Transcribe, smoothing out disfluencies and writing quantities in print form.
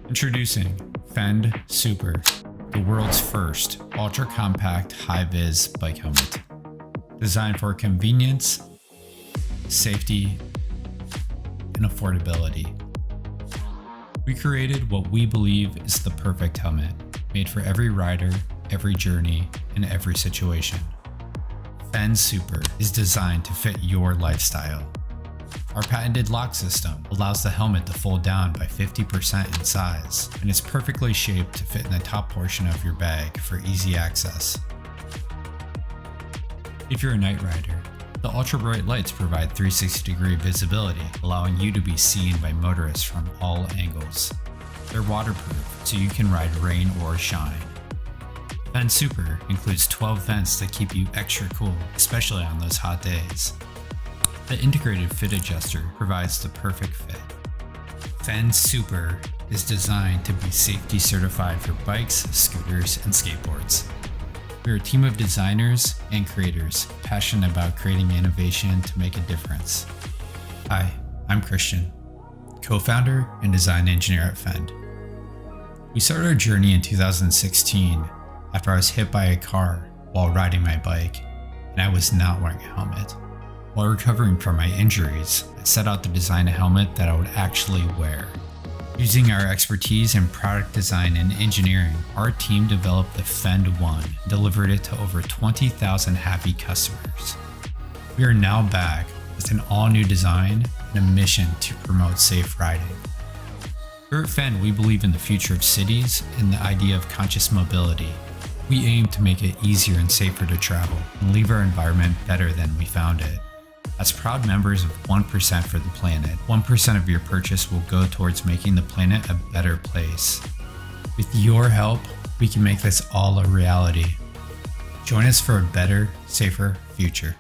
Introducing FEND SUPER, the world's first ultra-compact high-vis bike helmet. Designed for convenience, safety, and affordability. We created what we believe is the perfect helmet, made for every rider, every journey, and every situation. FEND SUPER is designed to fit your lifestyle. Our patented lock system allows the helmet to fold down by 50% in size, and is perfectly shaped to fit in the top portion of your bag for easy access. If you're a night rider, the ultra-bright lights provide 360-degree visibility, allowing you to be seen by motorists from all angles. They're waterproof, so you can ride rain or shine. FEND SUPER includes 12 vents that keep you extra cool, especially on those hot days. The integrated fit adjuster provides the perfect fit. FEND SUPER is designed to be safety certified for bikes, scooters, and skateboards. We're a team of designers and creators passionate about creating innovation to make a difference. Hi, I'm Christian, co-founder and design engineer at FEND. We started our journey in 2016 after I was hit by a car while riding my bike, and I was not wearing a helmet. While recovering from my injuries, I set out to design a helmet that I would actually wear. Using our expertise in product design and engineering, our team developed the FEND 1 and delivered it to over 20,000 happy customers. We are now back with an all-new design and a mission to promote safe riding. Here at FEND, we believe in the future of cities and the idea of conscious mobility. We aim to make it easier and safer to travel and leave our environment better than we found it. As proud members of 1% for the planet, 1% of your purchase will go towards making the planet a better place. With your help, we can make this all a reality. Join us for a better, safer future.